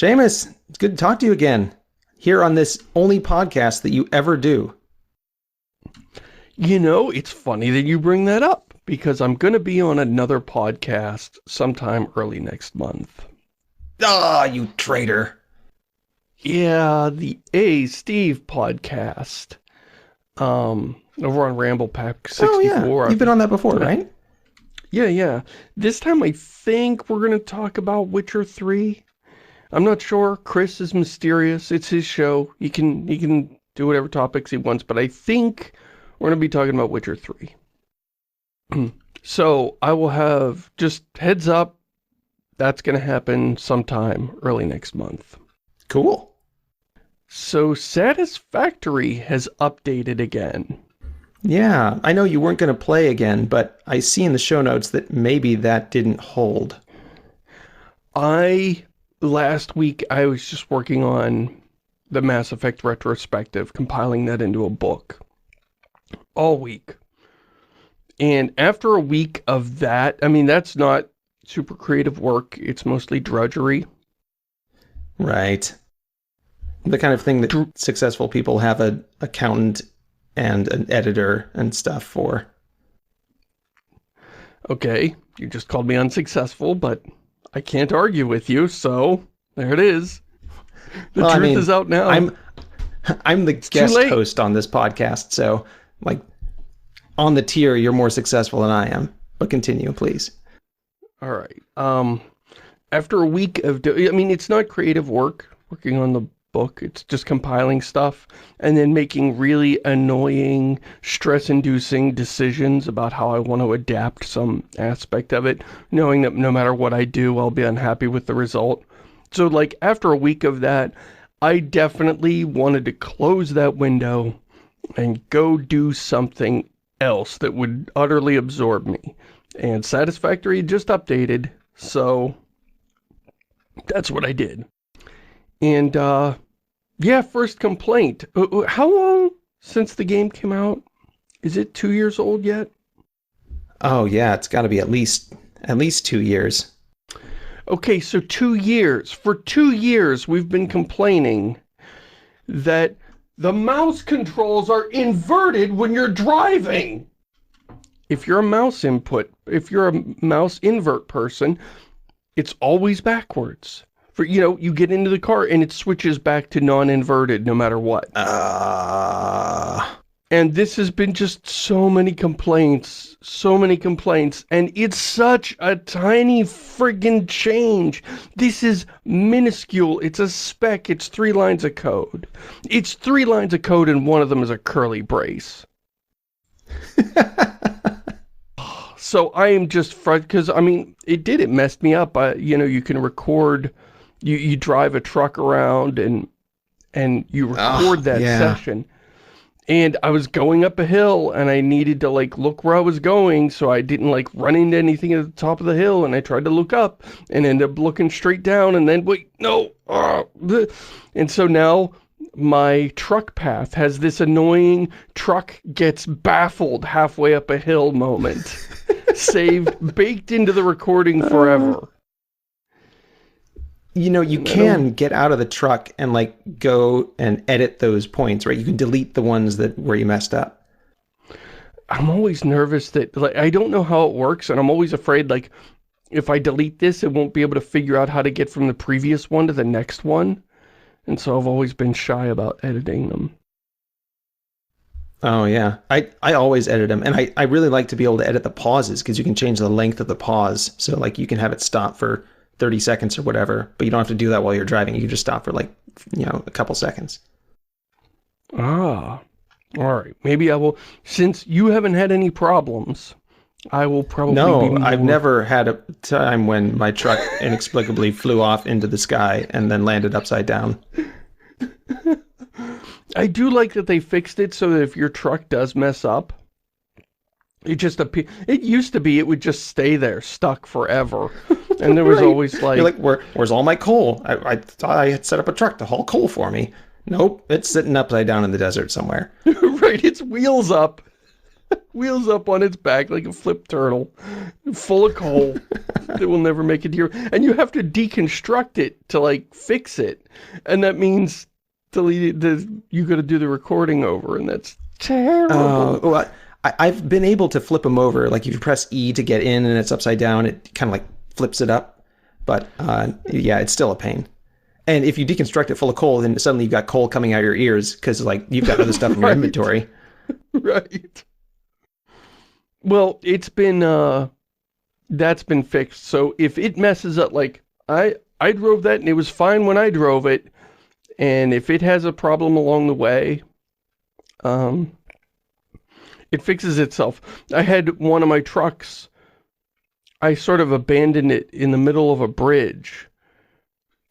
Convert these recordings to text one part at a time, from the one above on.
Seamus, it's good to talk to you again. Here on this only podcast that you ever do. You know, it's funny that you bring that up, because I'm going to be on another podcast sometime early next month. Ah, you traitor. Yeah, the Steve podcast. Over on Ramble Pack 64. Oh, yeah. You've been on that before, right? Yeah. This time I think we're going to talk about Witcher 3. I'm not sure. Chris is mysterious. It's his show. He can do whatever topics he wants, but I think we're going to be talking about Witcher 3. So I will have, just heads up, that's going to happen sometime early next month. Cool. So Satisfactory has updated again. Yeah, I know you weren't going to play again, but I see in the show notes that maybe that didn't hold. Last week, I was just working on the Mass Effect retrospective, compiling that into a book. All week. And after a week of that, I mean, that's not super creative work. It's mostly drudgery. Right. The kind of thing that successful people have an accountant and an editor and stuff for. Okay, you just called me unsuccessful, but I can't argue with you, so there it is. The truth is out now. I'm the guest host on this podcast, so like on the tier, you're more successful than I am. But continue, please. All right. After a week of, it's not creative work, working on the book. It's just compiling stuff and then making really annoying, stress-inducing decisions about how I want to adapt some aspect of it, knowing that no matter what I do, I'll be unhappy with the result. So, like, after a week of that, I definitely wanted to close that window and go do something else that would utterly absorb me. And Satisfactory just updated, so that's what I did. And, yeah, first complaint. How long since the game came out? Is it 2 years old yet? Oh, yeah, it's got to be at least 2 years. Okay, so 2 years. For 2 years, we've been complaining that the mouse controls are inverted when you're driving. If you're a mouse invert person, it's always backwards. You get into the car and it switches back to non-inverted no matter what. And this has been just so many complaints, and it's such a tiny friggin' change. This is minuscule. It's a speck. It's 3 lines of code. It's 3 lines of code and one of them is a curly brace. So I am just frustrated because, it messed me up. You can record... You drive a truck around and you record that session. And I was going up a hill and I needed to look where I was going so I didn't run into anything at the top of the hill, and I tried to look up and ended up looking straight down and then wait, no. And so now my truck path has this annoying truck gets baffled halfway up a hill moment. Baked into the recording forever. You can get out of the truck and go and edit those points, right? You can delete the ones where you messed up. I'm always nervous that I don't know how it works, and I'm always afraid if I delete this, it won't be able to figure out how to get from the previous one to the next one. And so I've always been shy about editing them. Oh yeah, I always edit them, and I really like to be able to edit the pauses because you can change the length of the pause, so you can have it stop for 30 seconds or whatever, but you don't have to do that while you're driving. You can just stop for a couple seconds. All right. Maybe I will, since you haven't had any problems, I will probably No, I've never had a time when my truck inexplicably flew off into the sky and then landed upside down. I do like that they fixed it so that if your truck does mess up, it used to be it would just stay there, stuck forever. And there was always You're where's all my coal? I thought I had set up a truck to haul coal for me. Nope, it's sitting upside down in the desert somewhere. Right, its wheels up. Wheels up on its back like a flip turtle, full of coal that will never make it here. And you have to deconstruct it to, like, fix it. And that means you got to do the recording over, and that's terrible. Well, I've been able to flip them over. Like, if you press E to get in and it's upside down, it kind of, like, flips it up. But, yeah, it's still a pain. And if you deconstruct it full of coal, then suddenly you've got coal coming out of your ears because, like, you've got other stuff in your inventory. Right. Well, it's been, that's been fixed. So if it messes up, like, I drove that and it was fine when I drove it. And if it has a problem along the way, it fixes itself. I had one of my trucks, I sort of abandoned it in the middle of a bridge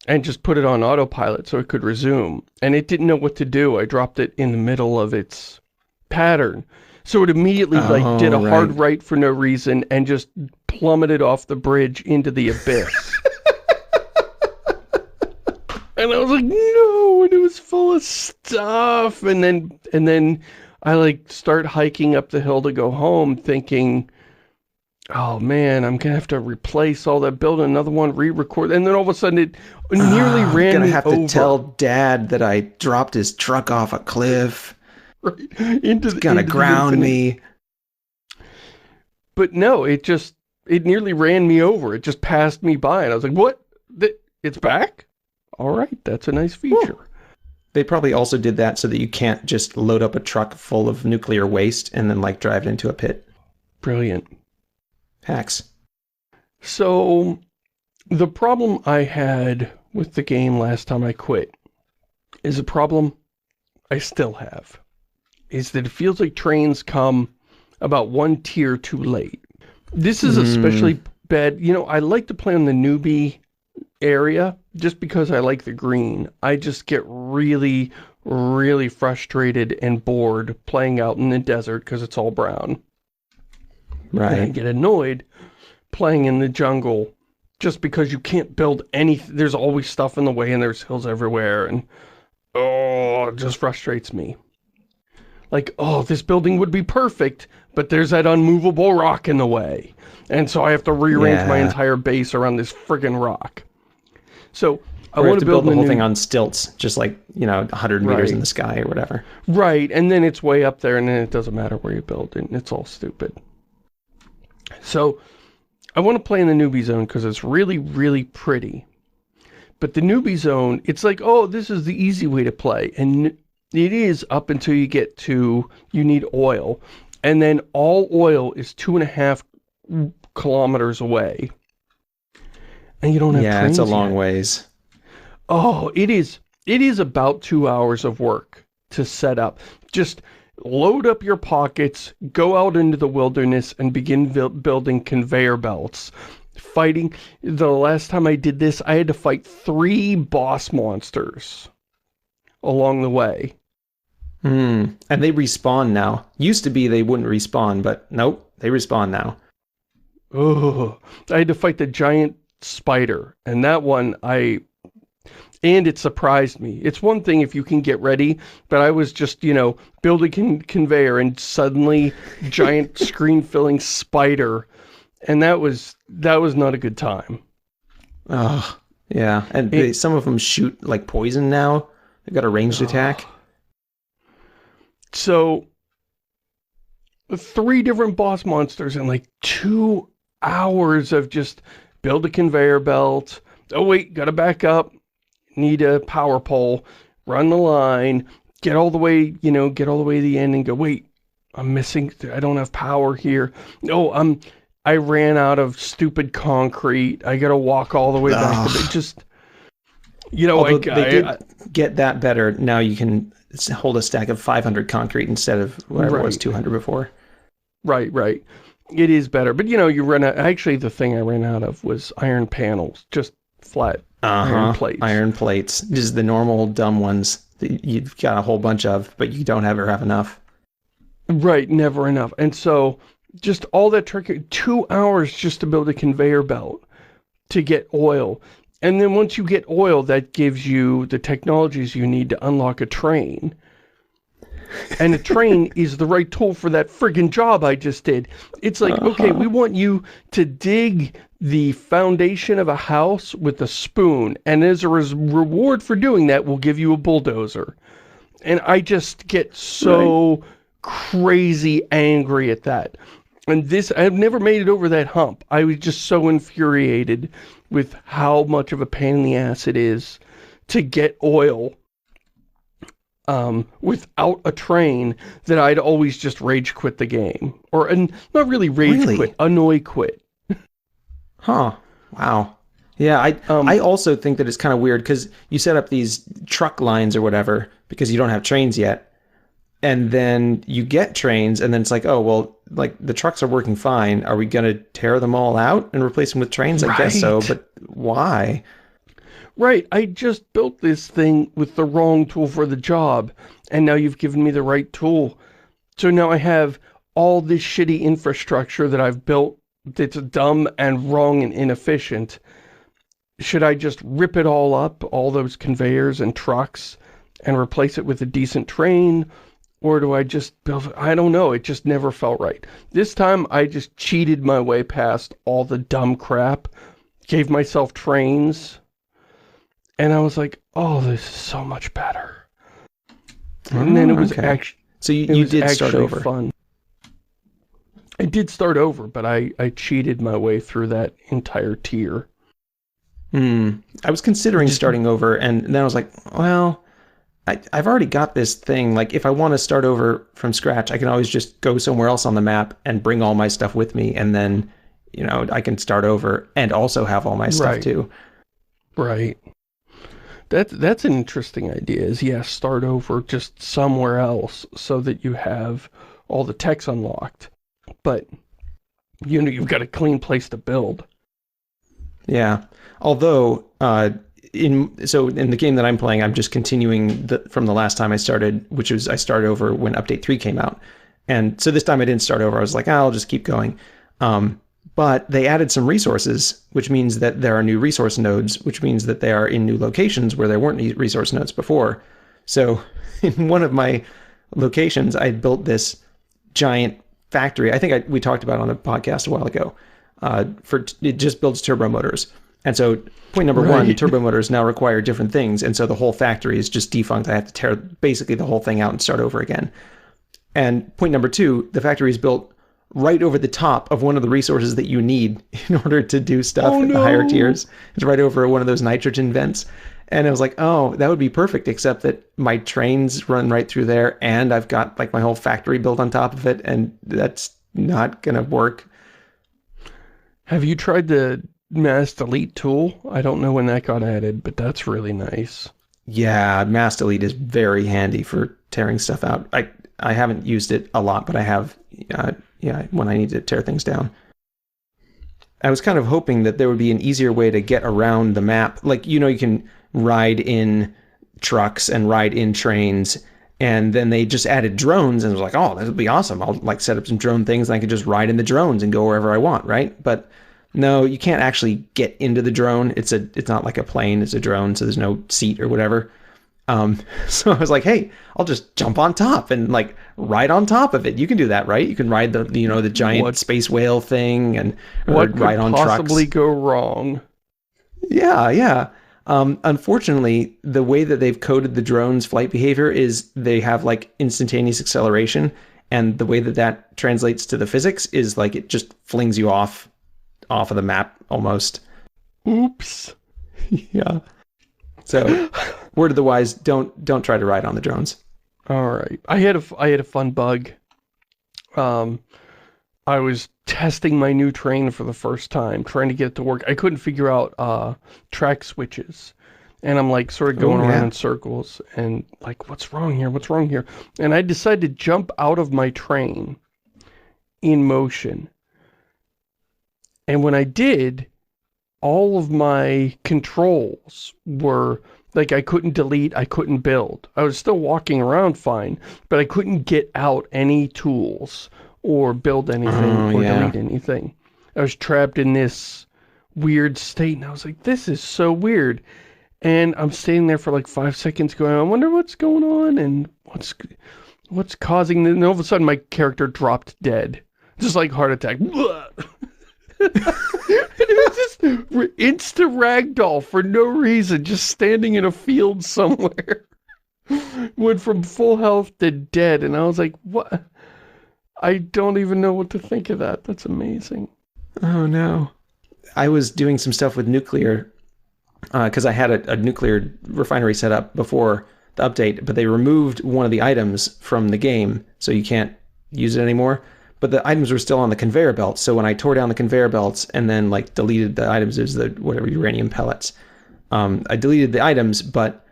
and just put it on autopilot so it could resume. And it didn't know what to do. I dropped it in the middle of its pattern. So it immediately did a hard right for no reason and just plummeted off the bridge into the abyss. And I was like, no, and it was full of stuff. And then I, like, start hiking up the hill to go home thinking, oh man, I'm gonna have to replace all that, build another one, re-record. And then all of a sudden it nearly ran me over. I'm gonna have to tell Dad that I dropped his truck off a cliff. Right. It's gonna ground me. But no, it nearly ran me over. It just passed me by, and I was like, what? It's back? All right, that's a nice feature. Ooh. They probably also did that so that you can't just load up a truck full of nuclear waste and then, like, drive it into a pit. Brilliant. Hacks. So, the problem I had with the game last time I quit is a problem I still have. Is that it feels like trains come about one tier too late. This is especially bad. You know, I like to play on the newbie area just because I like the green. I just get really, really frustrated and bored playing out in the desert because it's all brown. Right. And I get annoyed playing in the jungle just because you can't build anything. There's always stuff in the way and there's hills everywhere, and it just frustrates me. Like, oh, this building would be perfect, but there's that unmovable rock in the way. And so I have to rearrange my entire base around this friggin' rock. So I want to build the whole thing on stilts, just like, 100 meters in the sky or whatever. Right, and then it's way up there, and then it doesn't matter where you build it, and it's all stupid. So I want to play in the newbie zone because it's really, really pretty. But the newbie zone, it's like, oh, this is the easy way to play. And it is up until you get to, you need oil. And then all oil is 2.5 kilometers away. And you don't have trains. Yeah, it's a long ways. Oh, it is about 2 hours of work to set up. Just load up your pockets, go out into the wilderness, and begin building conveyor belts. Fighting. The last time I did this, I had to fight 3 boss monsters along the way. And they respawn now. Used to be they wouldn't respawn, but nope, they respawn now. Oh, I had to fight the giant spider, and that one and it surprised me. It's one thing if you can get ready, but I was just, building conveyor and suddenly giant screen-filling spider, and that was not a good time. Oh, yeah. And some of them shoot like poison now. They've got a ranged attack. So 3 different boss monsters in like 2 hours of just build a conveyor belt. Oh wait, gotta back up. Need a power pole. Run the line. Get all the way, get all the way to the end and go, wait, I'm missing, I don't have power here. Oh, I ran out of stupid concrete. I gotta walk all the way back to it. Just, they did get that better. Now you can hold a stack of 500 concrete instead of whatever it was 200 before. Right. It is better. But, you run out. Actually, the thing I ran out of was iron panels. Just flat iron plates. Iron plates. Just the normal dumb ones that you've got a whole bunch of, but you don't ever have enough. Right, never enough. And so, just all that trick, 2 hours just to build a conveyor belt to get oil. And then once you get oil, that gives you the technologies you need to unlock a train. And a train is the right tool for that friggin' job I just did. It's like, okay, we want you to dig the foundation of a house with a spoon, and as a reward for doing that, we'll give you a bulldozer. And I just get so crazy angry at that. And this, I've never made it over that hump. I was just so infuriated with how much of a pain in the ass it is to get oil without a train, that I'd always just rage quit the game. Or, and not really rage quit, annoy quit. Huh. Wow. Yeah, I also think that it's kind of weird because you set up these truck lines or whatever because you don't have trains yet. And then you get trains and then it's like, oh, well, like the trucks are working fine. Are we going to tear them all out and replace them with trains? I guess so, but why? Right, I just built this thing with the wrong tool for the job, and now you've given me the right tool. So now I have all this shitty infrastructure that I've built that's dumb and wrong and inefficient. Should I just rip it all up, all those conveyors and trucks, and replace it with a decent train? Or do I just build, I don't know, it just never felt right. This time I just cheated my way past all the dumb crap, gave myself trains, and I was like, oh, this is so much better. And then it was actually, so you did start over. Fun. I did start over, but I cheated my way through that entire tier. I was considering starting over, and then I was like, well, I've already got this thing. Like, if I want to start over from scratch, I can always just go somewhere else on the map and bring all my stuff with me, and then, you know, I can start over and also have all my stuff too. Right. That's an interesting idea, is start over just somewhere else so that you have all the techs unlocked. But, you know, you've got a clean place to build. Yeah. Although, in the game that I'm playing, I'm just continuing from the last time I started, which was I started over when Update 3 came out. And so this time I didn't start over. I was like, I'll just keep going. But they added some resources, which means that there are new resource nodes, which means that they are in new locations where there weren't resource nodes before. So in one of my locations, I built this giant factory. I think we talked about it on a podcast a while ago. It just builds turbo motors. And so point number one, turbo motors now require different things. And so the whole factory is just defunct. I have to tear basically the whole thing out and start over again. And point number two, the factory is built right over the top of one of the resources that you need in order to do stuff in the higher tiers. It's right over one of those nitrogen vents. And I was like, oh, that would be perfect, except that my trains run right through there and I've got like my whole factory built on top of it, and that's not going to work. Have you tried the mass delete tool? I don't know when that got added, but that's really nice. Yeah, mass delete is very handy for tearing stuff out. I haven't used it a lot, but I have, when I need to tear things down. I was kind of hoping that there would be an easier way to get around the map. Like, you know, you can ride in trucks and ride in trains, and then they just added drones, and I was like, oh, this would be awesome. I'll like set up some drone things and I could just ride in the drones and go wherever I want, right? But no, you can't actually get into the drone. It's not like a plane, it's a drone, so there's no seat or whatever. So I was like, hey, I'll just jump on top and like ride on top of it. You can do that, right? You can ride the giant space whale thing and ride on trucks. What could possibly go wrong? Yeah. Unfortunately, the way that they've coded the drone's flight behavior is they have like instantaneous acceleration, and the way that translates to the physics is like it just flings you off of the map almost. Oops. Yeah. So, word of the wise, don't try to ride on the drones. All right. I had a fun bug. I was testing my new train for the first time, trying to get it to work. I couldn't figure out track switches. And I'm like sort of going around in circles and like, what's wrong here? What's wrong here? And I decided to jump out of my train in motion. And when I did, all of my controls were like, I couldn't delete, I couldn't build. I was still walking around fine, but I couldn't get out any tools or build anything or delete anything. I was trapped in this weird state, and I was like, this is so weird. And I'm standing there for like 5 seconds going, I wonder what's going on, and What's causing this? And all of a sudden my character dropped dead. Just like heart attack. And it was just instant ragdoll for no reason, just standing in a field somewhere. Went from full health to dead, and I was like, what? I don't even know what to think of that. That's amazing. Oh no. I was doing some stuff with nuclear, because I had a nuclear refinery set up before the update, but they removed one of the items from the game, so you can't use it anymore. But the items were still on the conveyor belt, so when I tore down the conveyor belts and then like deleted the items, there's the whatever uranium pellets. I deleted the items, but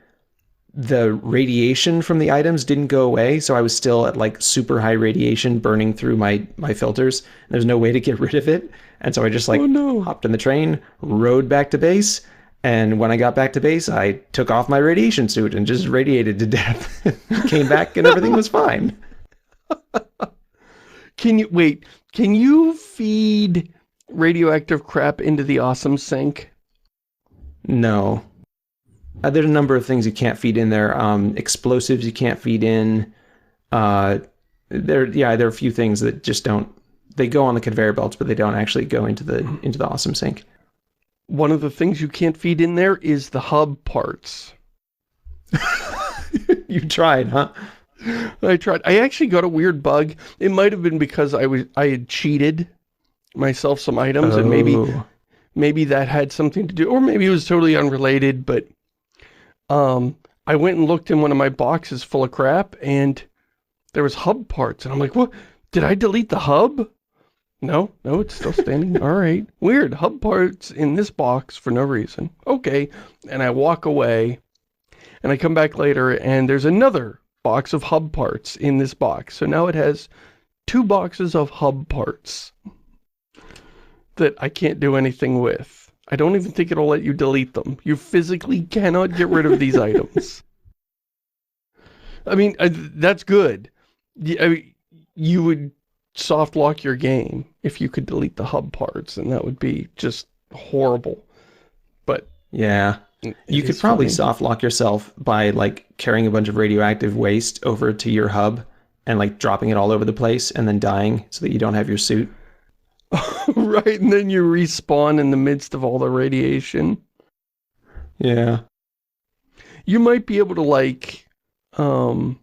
the radiation from the items didn't go away, so I was still at like super high radiation burning through my filters. There's no way to get rid of it, and so I just like hopped in the train, rode back to base, and when I got back to base, I took off my radiation suit and just radiated to death. Came back and everything was fine. Can you feed radioactive crap into the awesome sink? No. There's a number of things you can't feed in there. Explosives you can't feed in. There are a few things that just don't. They go on the conveyor belts, but they don't actually go into the awesome sink. One of the things you can't feed in there is the hub parts. You tried, huh? I tried. I actually got a weird bug. It might have been because I had cheated myself some items, and maybe that had something to do, or maybe it was totally unrelated, but I went and looked in one of my boxes full of crap, and there was hub parts, and I'm like, what? Did I delete the hub? No, it's still standing. All right. Weird. Hub parts in this box for no reason. Okay. And I walk away, and I come back later, and there's another box of hub parts in this box. So now it has 2 boxes of hub parts that I can't do anything with. I don't even think it'll let you delete them. You physically cannot get rid of these items. I mean, that's good. I mean, you would soft lock your game if you could delete the hub parts, and that would be just horrible. But yeah, you could probably soft lock yourself by like carrying a bunch of radioactive waste over to your hub and like dropping it all over the place and then dying so that you don't have your suit. Right, and then you respawn in the midst of all the radiation. Yeah. You might be able to like could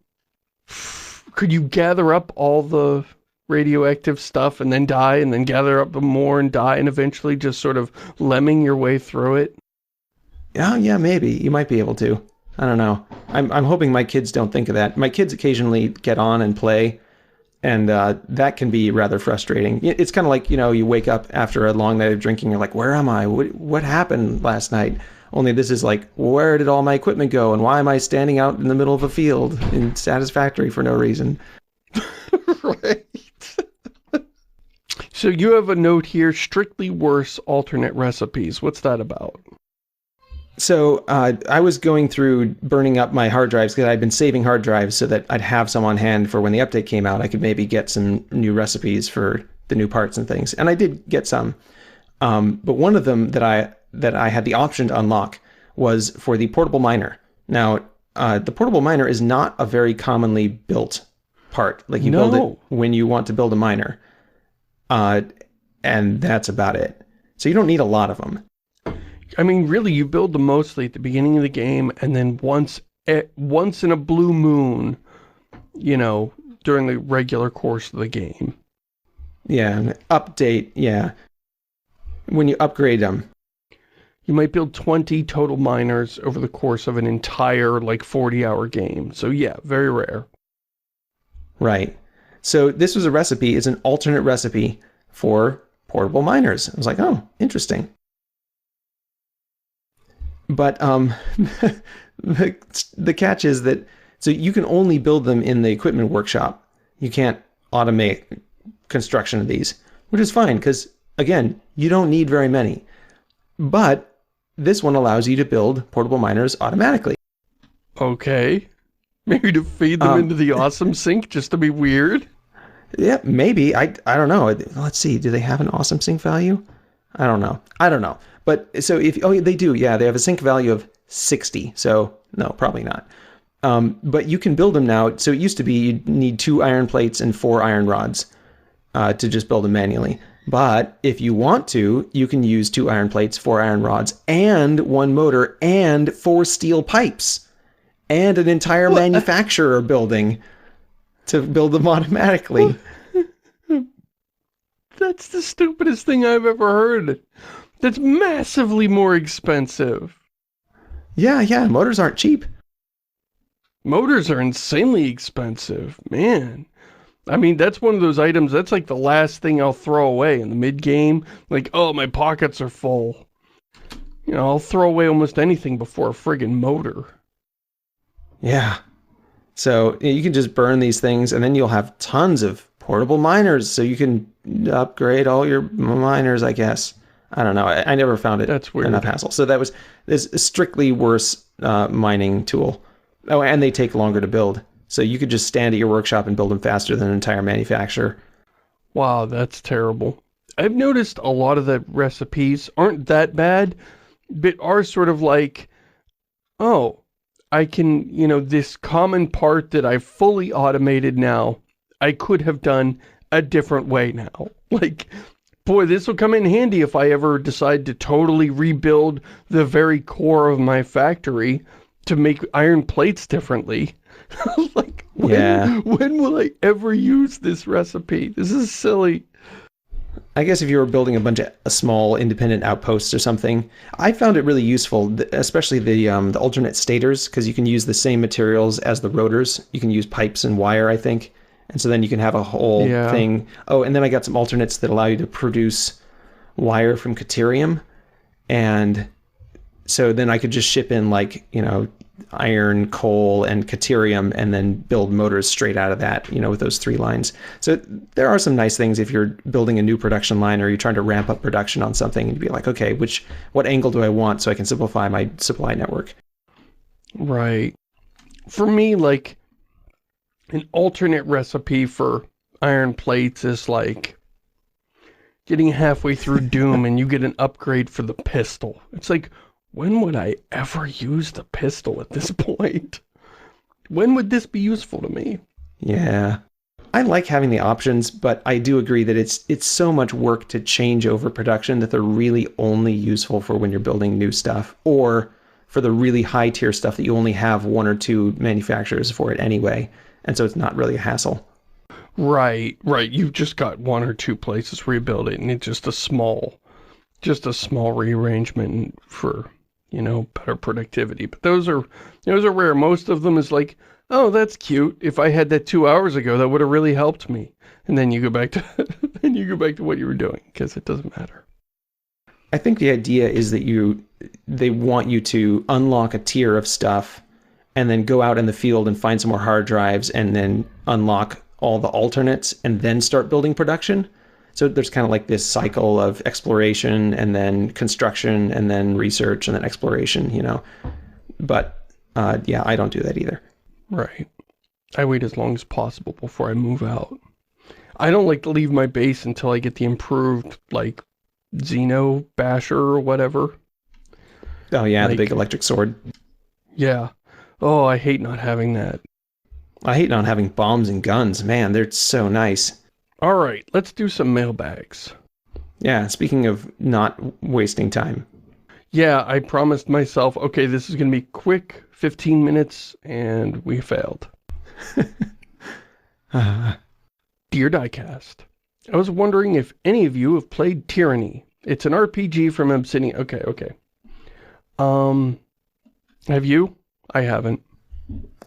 you gather up all the radioactive stuff and then die, and then gather up more and die, and eventually just sort of lemming your way through it? Yeah, maybe. You might be able to. I don't know. I'm hoping my kids don't think of that. My kids occasionally get on and play, and that can be rather frustrating. It's kind of like, you wake up after a long night of drinking, you're like, where am I? What happened last night? Only this is like, where did all my equipment go, and why am I standing out in the middle of a field in Satisfactory for no reason? Right. So you have a note here, strictly worse alternate recipes. What's that about? So I was going through burning up my hard drives because I'd been saving hard drives so that I'd have some on hand for when the update came out. I could maybe get some new recipes for the new parts and things. And I did get some. But one of them that I had the option to unlock was for the portable miner. Now, the portable miner is not a very commonly built part. Like you build it when you want to build a miner. And that's about it. So you don't need a lot of them. I mean, really, you build them mostly at the beginning of the game, and then once in a blue moon, during the regular course of the game. Yeah, update, yeah. When you upgrade them. You might build 20 total miners over the course of an entire, 40-hour game. So yeah, very rare. Right. So this was a recipe, it's an alternate recipe for portable miners. I was like, oh, interesting. But the catch is that, so you can only build them in the equipment workshop. You can't automate construction of these, which is fine because, again, you don't need very many. But this one allows you to build portable miners automatically. Okay. Maybe to feed them into the awesome sink just to be weird? Yeah, maybe. I don't know. Let's see. Do they have an awesome sink value? I don't know. But so they do. Yeah, they have a sink value of 60. So no, probably not. But you can build them now. So it used to be you'd need 2 iron plates and 4 iron rods to just build them manually. But if you want to, you can use 2 iron plates, 4 iron rods, and 1 motor, and 4 steel pipes, and an entire manufacturer building to build them automatically. That's the stupidest thing I've ever heard. That's massively more expensive. Yeah, motors aren't cheap. Motors are insanely expensive, man. I mean, that's one of those items, that's like the last thing I'll throw away in the mid-game. Like, oh, my pockets are full. You know, I'll throw away almost anything before a friggin' motor. Yeah. So you can just burn these things, and then you'll have tons of portable miners, so you can upgrade all your miners, I guess. I don't know. I never found it That's weird. enough hassle. So that was this strictly worse mining tool. Oh, and they take longer to build. So you could just stand at your workshop and build them faster than an entire manufacturer. Wow, that's terrible. I've noticed a lot of the recipes aren't that bad, but are sort of like, oh, I can, you know, this common part that I've fully automated now, I could have done a different way now. Like, boy, this will come in handy if I ever decide to totally rebuild the very core of my factory to make iron plates differently. Like, when will I ever use this recipe? This is silly. I guess if you were building a bunch of small independent outposts or something, I found it really useful, especially the alternate stators, because you can use the same materials as the rotors. You can use pipes and wire, I think. And so then you can have a whole thing. Oh, and then I got some alternates that allow you to produce wire from Caterium. And so then I could just ship in, like, you know, iron, coal, and Caterium, and then build motors straight out of that, you know, with those 3 lines. So there are some nice things if you're building a new production line or you're trying to ramp up production on something and be like, okay, what angle do I want so I can simplify my supply network? Right. For me, like, an alternate recipe for iron plates is like getting halfway through Doom and you get an upgrade for the pistol. It's like, when would I ever use the pistol at this point? When would this be useful to me? Yeah. I like having the options, but I do agree that it's so much work to change over production that they're really only useful for when you're building new stuff, or for the really high tier stuff that you only have 1 or 2 manufacturers for it anyway. And so it's not really a hassle. Right. You've just got 1 or 2 places where you build it, and it's just a small rearrangement for, you know, better productivity. But those are rare. Most of them is like, oh, that's cute. If I had that 2 hours ago, that would have really helped me. And then you go back to what you were doing, because it doesn't matter. I think the idea is that they want you to unlock a tier of stuff and then go out in the field and find some more hard drives and then unlock all the alternates and then start building production. So there's kind of like this cycle of exploration and then construction and then research and then exploration, you know. But yeah, I don't do that either. Right. I wait as long as possible before I move out. I don't like to leave my base until I get the improved, like, Xeno Basher or whatever. Oh yeah, like, the big electric sword. Yeah. Oh, I hate not having that. I hate not having bombs and guns. Man, they're so nice. All right, let's do some mailbags. Yeah, speaking of not wasting time. Yeah, I promised myself, okay, this is going to be quick, 15 minutes, and we failed. Dear Diecast, I was wondering if any of you have played Tyranny. It's an RPG from Obsidian. Okay. Have you? I haven't.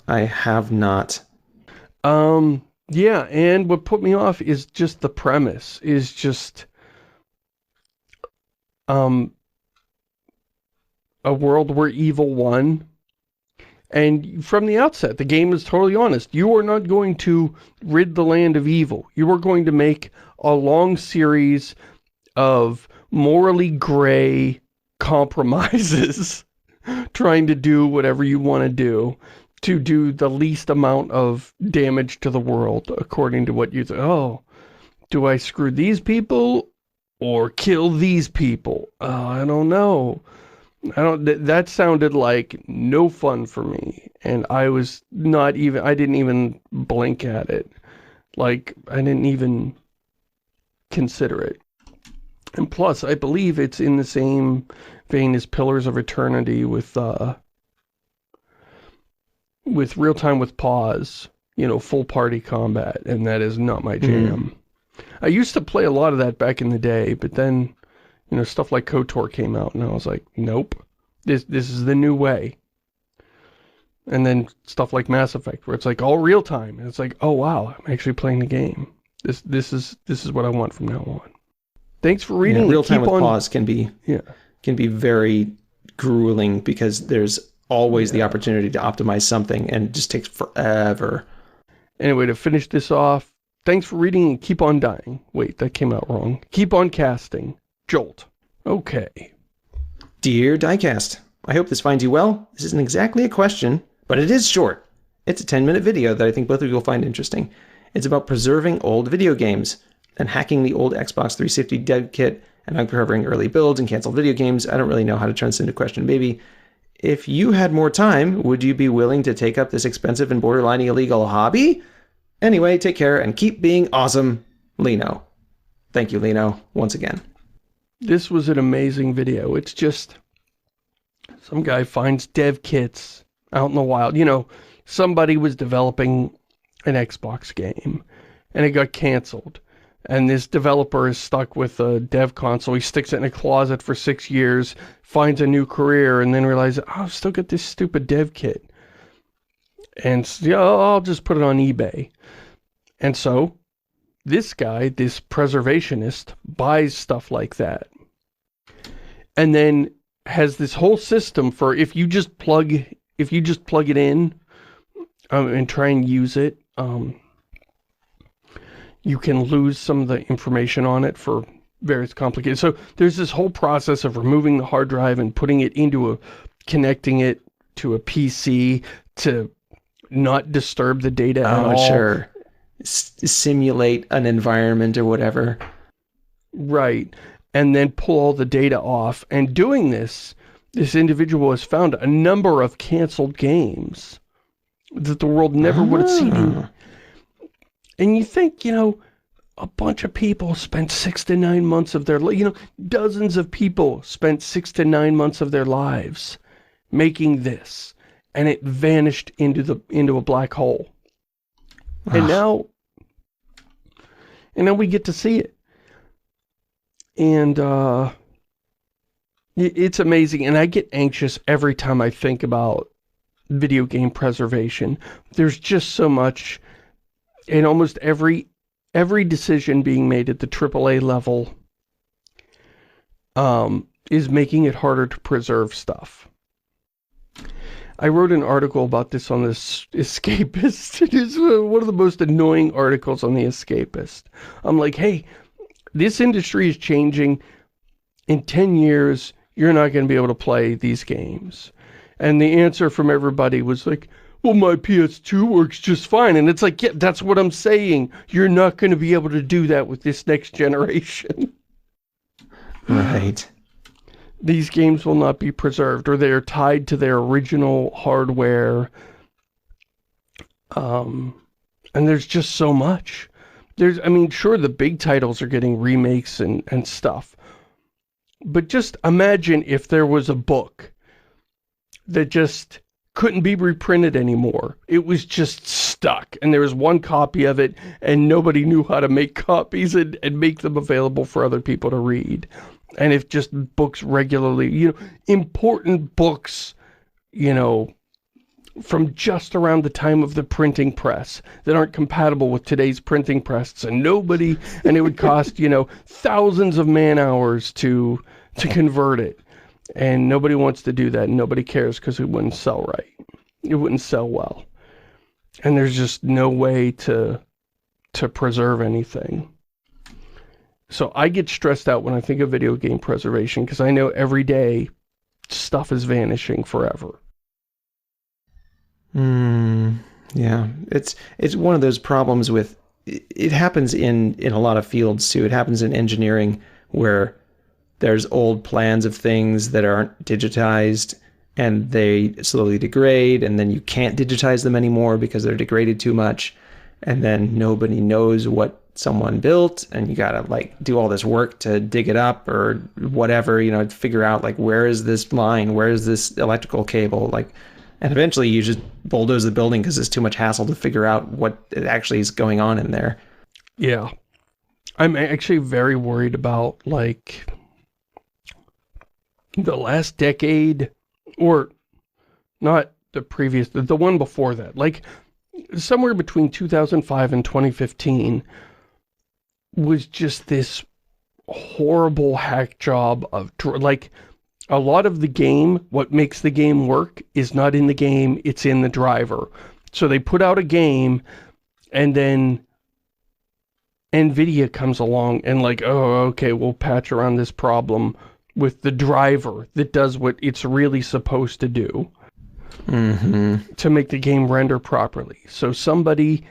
I have not. Yeah, and what put me off is just the premise, is just, a world where evil won. And from the outset, the game is totally honest. You are not going to rid the land of evil. You are going to make a long series of morally gray compromises trying to do whatever you want to do the least amount of damage to the world, according to what you think. Oh, do I screw these people or kill these people? Oh, I don't know. That sounded like no fun for me. And I didn't even blink at it. Like, I didn't even consider it. And plus, I believe it's in the same vein as Pillars of Eternity with real time with pause, full party combat, and that is not my jam. I used to play a lot of that back in the day, but then, stuff like KOTOR came out, and I was like, nope, this is the new way. And then stuff like Mass Effect, where it's like all real time, and it's like, oh wow, I'm actually playing the game. This is what I want from now on. Thanks for reading. Yeah, real time with pause can be very grueling because there's always the opportunity to optimize something, and it just takes forever. Anyway, to finish this off, thanks for reading and keep on dying. Wait, that came out wrong. Keep on casting. Jolt. Okay. Dear Diecast, I hope this finds you well. This isn't exactly a question, but it is short. It's a 10-minute video that I think both of you will find interesting. It's about preserving old video games and hacking the old Xbox 360 dev kit, and I'm covering early builds and canceled video games. I don't really know how to turn this into a question, baby. If you had more time, would you be willing to take up this expensive and borderline illegal hobby? Anyway, take care and keep being awesome, Lino. Thank you, Lino, once again. This was an amazing video. It's just some guy finds dev kits out in the wild. Somebody was developing an Xbox game and it got canceled. And this developer is stuck with a dev console. He sticks it in a closet for 6 years, finds a new career, and then realizes, oh, I've still got this stupid dev kit. And I'll just put it on eBay. And so, this guy, this preservationist, buys stuff like that. And then has this whole system for if you just plug it in and try and use it, you can lose some of the information on it for various complicated. So there's this whole process of removing the hard drive and putting it into connecting it to a PC to not disturb the data at all. Sure. Simulate an environment or whatever. Right. And then pull all the data off. And doing this individual has found a number of canceled games that the world never would have seen. And you think, a bunch of people spent 6 to 9 months of their life, dozens of people spent 6 to 9 months of their lives making this, and it vanished into a black hole. And now we get to see it. And it's amazing, and I get anxious every time I think about video game preservation. There's just so much. And almost every decision being made at the AAA level is making it harder to preserve stuff. I wrote an article about this on this Escapist. It is one of the most annoying articles on the Escapist. I'm like, hey, this industry is changing. In 10 years, you're not going to be able to play these games. And the answer from everybody was like, well, my PS2 works just fine. And it's like, yeah, that's what I'm saying. You're not going to be able to do that with this next generation. Right. These games will not be preserved, or they are tied to their original hardware. And there's just so much. Sure, the big titles are getting remakes and stuff. But just imagine if there was a book that just couldn't be reprinted anymore. It was just stuck, and there was one copy of it, and nobody knew how to make copies and make them available for other people to read. And if just books regularly, important books, from just around the time of the printing press that aren't compatible with today's printing press, and it would cost, thousands of man hours to convert it. And nobody wants to do that, and nobody cares because it wouldn't sell right. It wouldn't sell well. And there's just no way to preserve anything. So I get stressed out when I think of video game preservation, because I know every day stuff is vanishing forever. Yeah. It's one of those problems with, it happens in a lot of fields too. It happens in engineering where there's old plans of things that aren't digitized and they slowly degrade, and then you can't digitize them anymore because they're degraded too much, and then nobody knows what someone built, and you gotta like do all this work to dig it up or whatever, you know, figure out like where is this line, where is this electrical cable, like, and eventually you just bulldoze the building because it's too much hassle to figure out what actually is going on in there. Yeah. I'm actually very worried about, like, the last decade, or not the previous, the one before that. Like, somewhere between 2005 and 2015 was just this horrible hack job of, like, a lot of the game, what makes the game work is not in the game, it's in the driver. So they put out a game, and then NVIDIA comes along and like, oh, okay, we'll patch around this problem with the driver that does what it's really supposed to do to make the game render properly. So somebody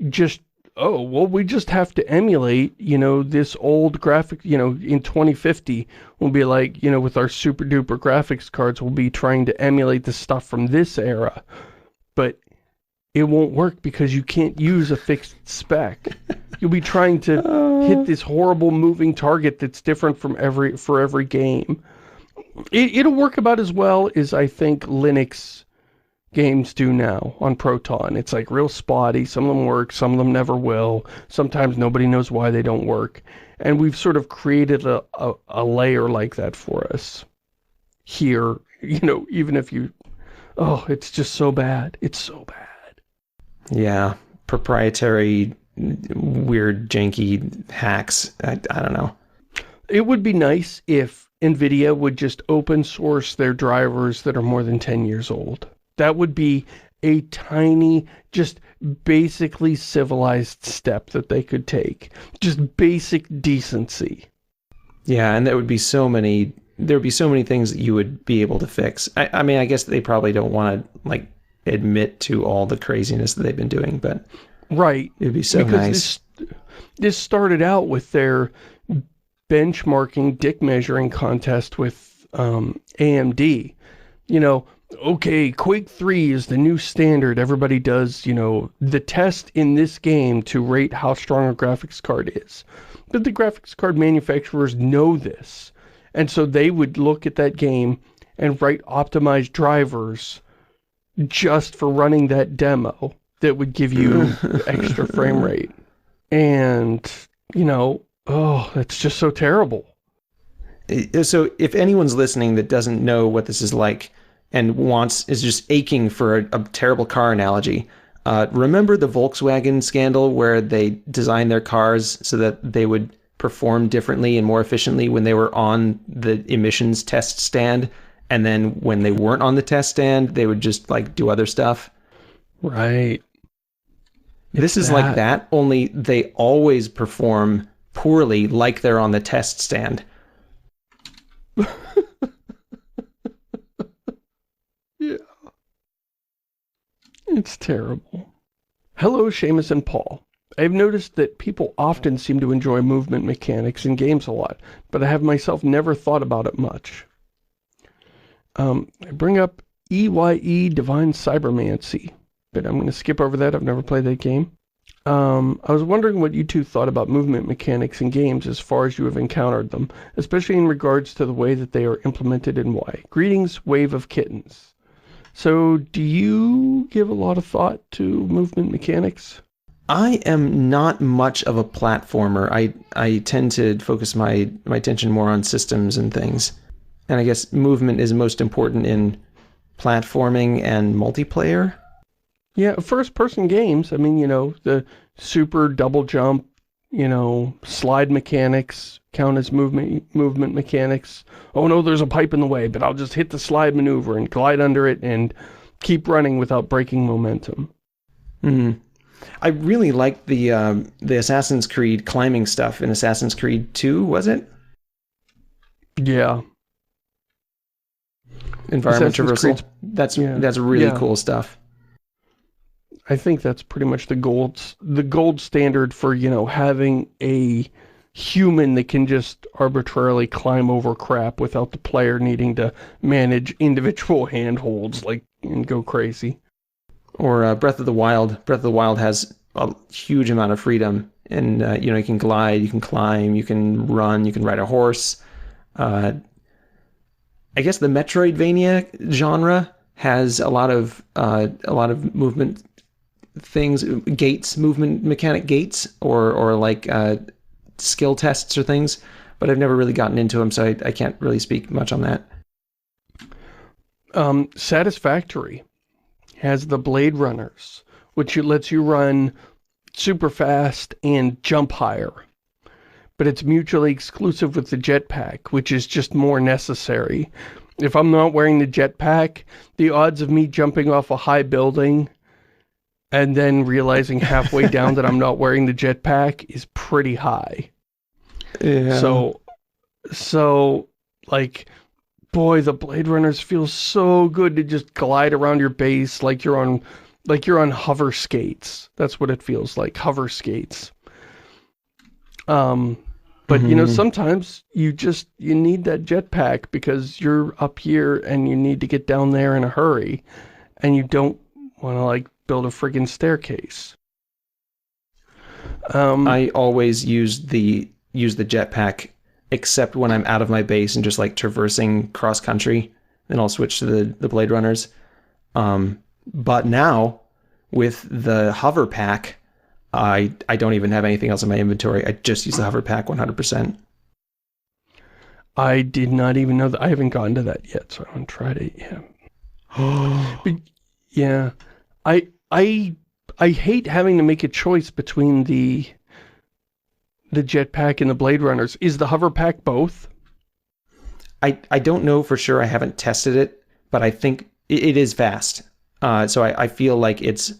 just, oh, well, we just have to emulate, you know, this old graphic, you know, in 2050, we'll be like, you know, with our super duper graphics cards, we'll be trying to emulate the stuff from this era. But it won't work because you can't use a fixed spec. You'll be trying to hit this horrible moving target that's different from for every game. It'll work about as well as I think Linux games do now on Proton. It's like real spotty. Some of them work, some of them never will. Sometimes nobody knows why they don't work. And we've sort of created a layer like that for us here. You know, even if you... Oh, it's just so bad. It's so bad. Yeah, proprietary, weird, janky hacks. I don't know. It would be nice if NVIDIA would just open source their drivers that are more than 10 years old. That would be a tiny, just basically civilized step that they could take. Just basic decency. Yeah, and there would be so many things that you would be able to fix. I mean, I guess they probably don't want to, like, admit to all the craziness that they've been doing, but right, it'd be so nice. This started out with their benchmarking, dick measuring contest with AMD. You know, okay, Quake 3 is the new standard. Everybody does, you know, the test in this game to rate how strong a graphics card is. But the graphics card manufacturers know this. And so they would look at that game and write optimized drivers just for running that demo that would give you extra frame rate. And, you know, oh, that's just so terrible. So if anyone's listening that doesn't know what this is like and is just aching for a terrible car analogy, remember the Volkswagen scandal where they designed their cars so that they would perform differently and more efficiently when they were on the emissions test stand? And then when they weren't on the test stand, they would just like do other stuff. Right. This is like that, only they always perform poorly like they're on the test stand. Yeah. It's terrible. Hello, Seamus and Paul. I've noticed that people often seem to enjoy movement mechanics in games a lot, but I have myself never thought about it much. I bring up EYE Divine Cybermancy, but I'm going to skip over that. I've never played that game. I was wondering what you two thought about movement mechanics in games as far as you have encountered them, especially in regards to the way that they are implemented and why. Greetings, Wave of Kittens. So, do you give a lot of thought to movement mechanics? I am not much of a platformer. I tend to focus my attention more on systems and things. And I guess movement is most important in platforming and multiplayer. Yeah, first-person games, I mean, you know, the super double jump, you know, slide mechanics count as movement mechanics. Oh no, there's a pipe in the way, but I'll just hit the slide maneuver and glide under it and keep running without breaking momentum. I really liked the Assassin's Creed climbing stuff in Assassin's Creed 2, was it? Yeah. Environment traversal. That's really cool stuff. I think that's pretty much the gold standard for, you know, having a human that can just arbitrarily climb over crap without the player needing to manage individual handholds, like, and go crazy. Or Breath of the Wild. Breath of the Wild has a huge amount of freedom, and you can glide, you can climb, you can run, you can ride a horse. I guess the Metroidvania genre has a lot of movement things, gates, movement mechanic gates, or like skill tests or things, but I've never really gotten into them, so I can't really speak much on that. Satisfactory has the Blade Runners, which lets you run super fast and jump higher. But it's mutually exclusive with the jetpack, which is just more necessary. If I'm not wearing the jetpack, the odds of me jumping off a high building and then realizing halfway down that I'm not wearing the jetpack is pretty high. Yeah. So, like, boy, the Blade Runners feel so good to just glide around your base like you're on hover skates. That's what it feels like, hover skates. But, sometimes you need that jetpack because you're up here and you need to get down there in a hurry and you don't want to, like, build a friggin' staircase. I always use the jetpack, except when I'm out of my base and just, like, traversing cross-country. Then I'll switch to the Blade Runners. But now, with the hover pack, I don't even have anything else in my inventory. I just use the hover pack 100%. I did not even know that. I haven't gotten to that yet, so I haven't tried it yet. But yeah, I hate having to make a choice between the jetpack and the Blade Runners. Is the hover pack both? I don't know for sure. I haven't tested it, but I think it is fast. So I feel like it's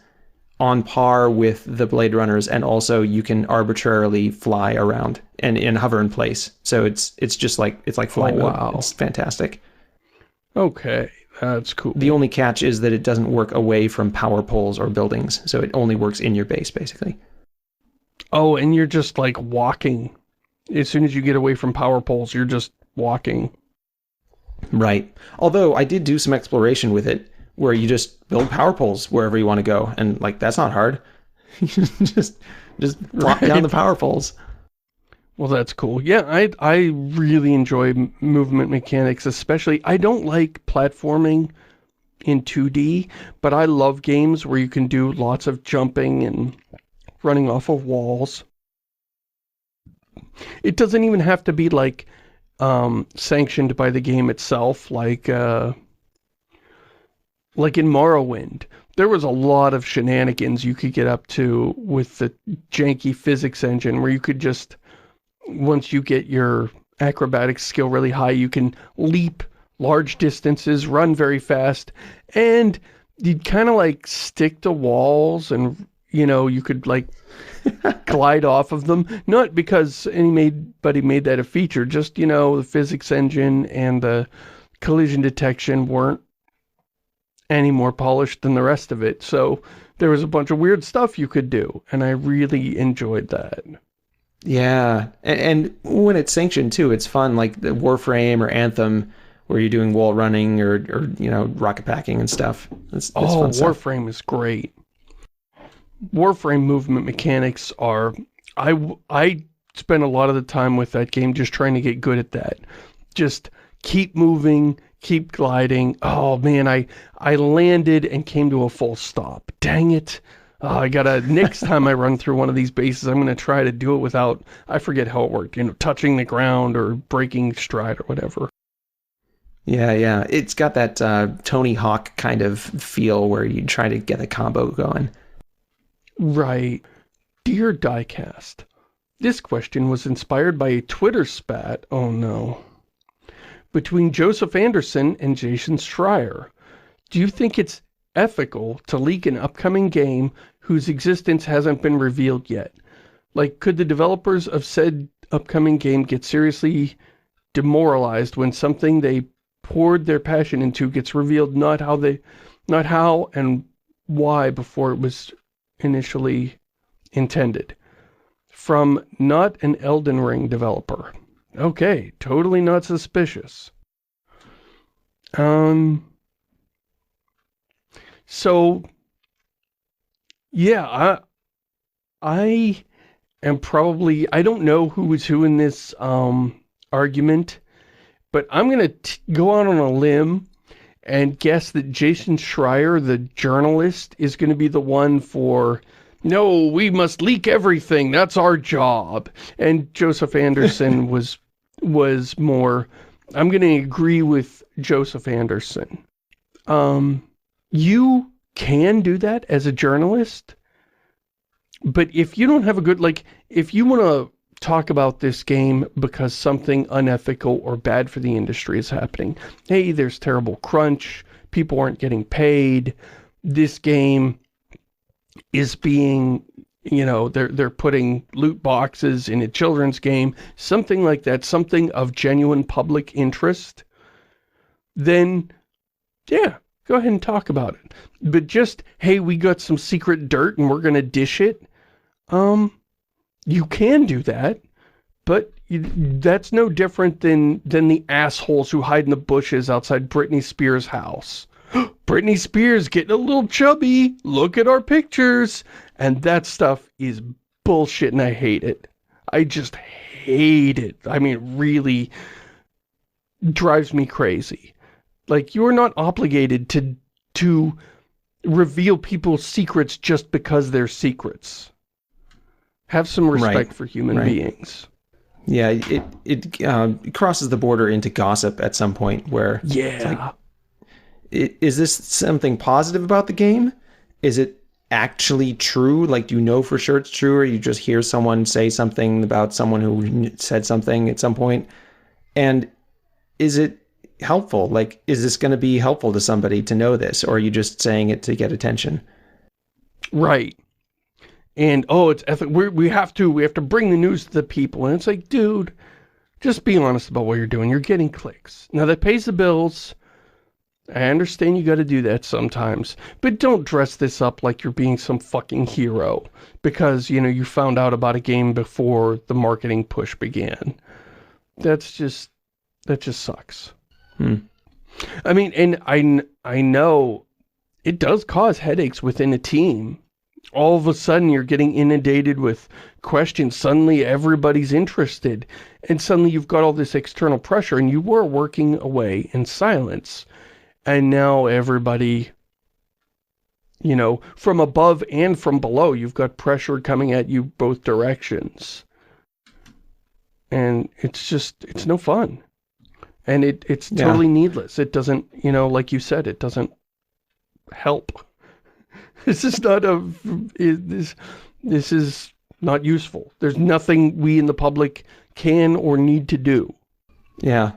on par with the Blade Runners, and also you can arbitrarily fly around and hover in place. So it's just like flight mode. Wow. It's fantastic. Okay, that's cool. The only catch is that it doesn't work away from power poles or buildings, so it only works in your base, basically. Oh, and you're just, like, walking. As soon as you get away from power poles, you're just walking. Right. Although I did do some exploration with it, where you just build power poles wherever you want to go, and, like, that's not hard. You just drop down the power poles. Well, that's cool. Yeah, I really enjoy movement mechanics, especially. I don't like platforming in 2D, but I love games where you can do lots of jumping and running off of walls. It doesn't even have to be, like, sanctioned by the game itself, like in Morrowind. There was a lot of shenanigans you could get up to with the janky physics engine, where you could just, once you get your acrobatics skill really high, you can leap large distances, run very fast, and you'd kind of, like, stick to walls, and, you could, like, glide off of them. Not because anybody made that a feature, just, the physics engine and the collision detection weren't any more polished than the rest of it. So there was a bunch of weird stuff you could do, and I really enjoyed that. Yeah, and when it's sanctioned too, it's fun, like the Warframe or Anthem, where you're doing wall running or rocket packing and stuff. It's fun stuff. Warframe is great. Warframe movement mechanics are... I spend a lot of the time with that game just trying to get good at that. Just keep moving, keep gliding. Oh man, I landed and came to a full stop. Dang it. Next time I run through one of these bases, I'm going to try to do it without, I forget how it worked, touching the ground or breaking stride or whatever. Yeah. It's got that Tony Hawk kind of feel where you try to get a combo going. Right. Dear Diecast, this question was inspired by a Twitter spat, oh no, between Joseph Anderson and Jason Schreier. Do you think it's ethical to leak an upcoming game whose existence hasn't been revealed yet? Like, could the developers of said upcoming game get seriously demoralized when something they poured their passion into gets revealed not how and why before it was initially intended? from not an Elden Ring developer. Okay, totally not suspicious. So, yeah, I am probably, I don't know who was who in this argument, but I'm going to go out on a limb and guess that Jason Schreier, the journalist, is going to be the one for, no, we must leak everything, that's our job. And Joseph Anderson was more, I'm going to agree with Joseph Anderson. You can do that as a journalist, but if you don't have a good, like, if you want to talk about this game because something unethical or bad for the industry is happening, hey, there's terrible crunch, people aren't getting paid, this game is being, you know, they're putting loot boxes in a children's game, something like that, something of genuine public interest, then, yeah, go ahead and talk about it. But just, hey, we got some secret dirt and we're gonna dish it, you can do that, but that's no different than the assholes who hide in the bushes outside Britney Spears' house. Britney Spears getting a little chubby, look at our pictures, and that stuff is bullshit and I hate it. I just hate it. I mean, it really drives me crazy. Like, you're not obligated to reveal people's secrets just because they're secrets. Have some respect for human beings. Yeah, it crosses the border into gossip at some point where... Yeah. Is this something positive about the game? Is it actually true? Like, do you know for sure it's true, or you just hear someone say something about someone who said something at some point? And is it helpful? Like, is this going to be helpful to somebody to know this, or are you just saying it to get attention? Right. And, oh, it's we have to bring the news to the people. And it's like, dude, just be honest about what you're doing. You're getting clicks. Now, that pays the bills. I understand you got to do that sometimes. But don't dress this up like you're being some fucking hero. Because, you know, you found out about a game before the marketing push began. That just sucks. I mean, and I know it does cause headaches within a team. All of a sudden you're getting inundated with questions. Suddenly everybody's interested. And suddenly you've got all this external pressure and you were working away in silence. And now everybody, you know, from above and from below, you've got pressure coming at you both directions. And it's no fun. And it's totally needless. It doesn't, you know, like you said, it doesn't help. This is not this is not useful. There's nothing we in the public can or need to do. Yeah,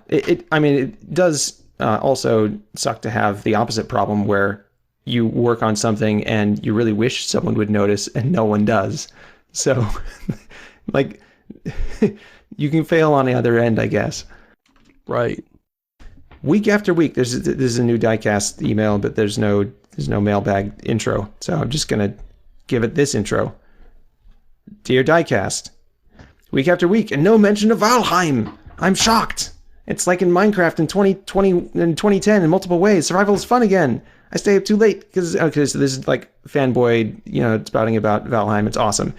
I mean, it does also suck to have the opposite problem where you work on something and you really wish someone would notice and no one does. So, like, you can fail on the other end, I guess. Right. Week after week, this is a new Diecast email, but there's no mailbag intro. So I'm just going to give it this intro. Dear Diecast, week after week, and no mention of Valheim. I'm shocked. It's like in Minecraft in 2020 and 2010 in multiple ways. Survival is fun again. I stay up too late because so this is like fanboy, you know, spouting about Valheim. It's awesome.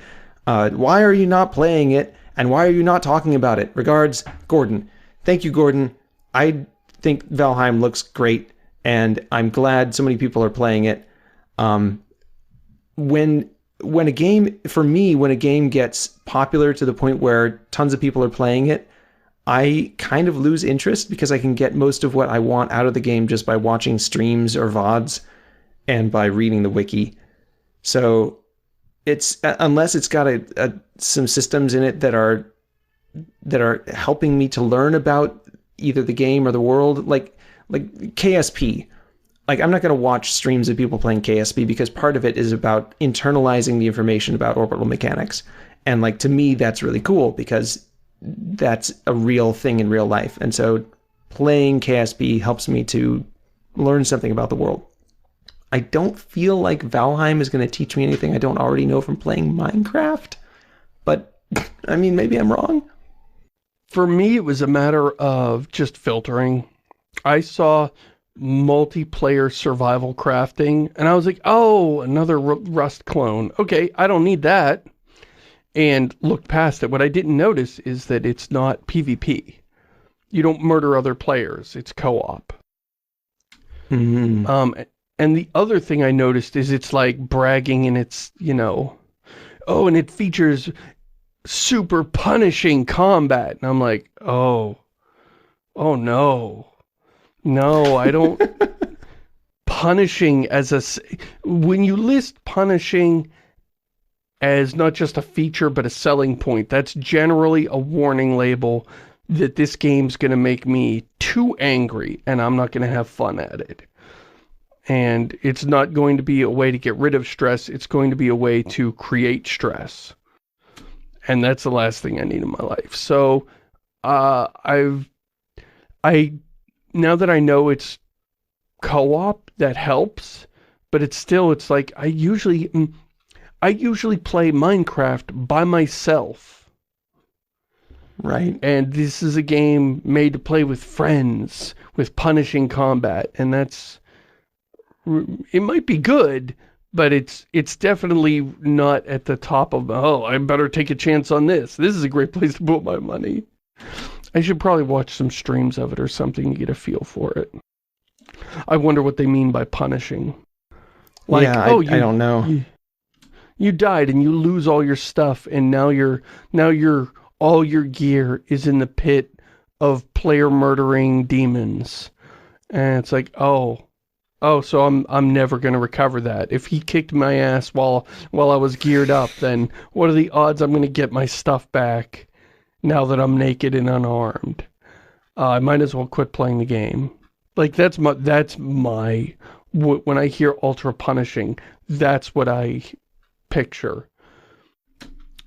Why are you not playing it? And why are you not talking about it? Regards, Gordon. Thank you, Gordon. I think Valheim looks great, and I'm glad so many people are playing it. When a game gets popular to the point where tons of people are playing it, I kind of lose interest because I can get most of what I want out of the game just by watching streams or VODs and by reading the wiki. So it's unless it's got some systems in it that are helping me to learn about either the game or the world, like KSP. Like, I'm not going to watch streams of people playing KSP because part of it is about internalizing the information about orbital mechanics. And, like, to me, that's really cool because that's a real thing in real life. And so playing KSP helps me to learn something about the world. I don't feel like Valheim is going to teach me anything I don't already know from playing Minecraft, but I mean, maybe I'm wrong. For me, it was a matter of just filtering. I saw multiplayer survival crafting, and I was like, oh, another Rust clone. Okay, I don't need that. And looked past it. What I didn't notice is that it's not PvP. You don't murder other players. It's co-op. Mm. And the other thing I noticed is it's like bragging, and it's, you know, oh, and it features super punishing combat. And I'm like, oh no. No, I don't. Punishing as a... When you list punishing as not just a feature but a selling point, that's generally a warning label that this game's going to make me too angry and I'm not going to have fun at it. And it's not going to be a way to get rid of stress, it's going to be a way to create stress. And that's the last thing I need in my life. So, now that I know it's co-op, that helps, but it's like, I usually play Minecraft by myself. Right. And this is a game made to play with friends, with punishing combat, and it might be good, but it's definitely not at the top of, oh, I better take a chance on this. This is a great place to put my money. I should probably watch some streams of it or something to get a feel for it. I wonder what they mean by punishing. Like, yeah, I don't know. You died and you lose all your stuff, and now all your gear is in the pit of player murdering demons. And it's like, oh, so I'm never gonna recover that. If he kicked my ass while I was geared up, then what are the odds I'm gonna get my stuff back now that I'm naked and unarmed? I might as well quit playing the game. Like, that's my when I hear ultra punishing, that's what I picture.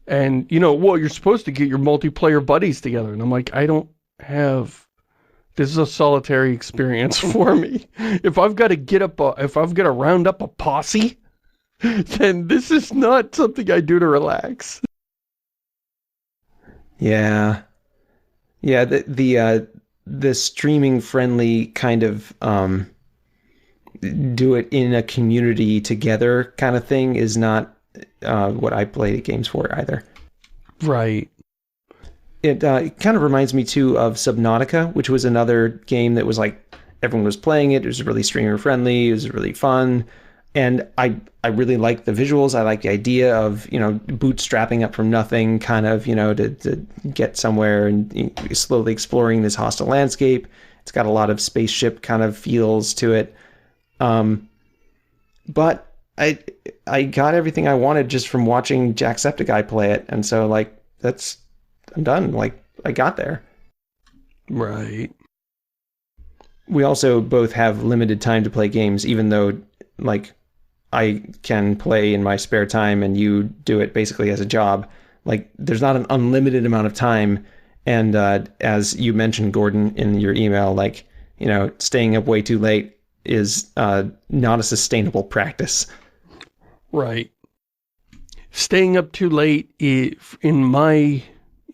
And, you know, well, you're supposed to get your multiplayer buddies together. And I'm like, I don't have... This is a solitary experience for me. If I've got to round up a posse, then this is not something I do to relax. Yeah. Yeah, the streaming friendly kind of do it in a community together kind of thing is not what I play games for either. Right. It kind of reminds me too of Subnautica, which was another game that was like everyone was playing it. It was really streamer friendly. It was really fun. And I really like the visuals. I like the idea of, you know, bootstrapping up from nothing, kind of, you know, to get somewhere and slowly exploring this hostile landscape. It's got a lot of spaceship kind of feels to it. But I got everything I wanted just from watching Jacksepticeye play it. And so, like, I'm done. Like, I got there. Right. We also both have limited time to play games, even though, like, I can play in my spare time and you do it basically as a job. Like, there's not an unlimited amount of time. And as you mentioned, Gordon, in your email, like, you know, staying up way too late is not a sustainable practice. Right. Staying up too late in my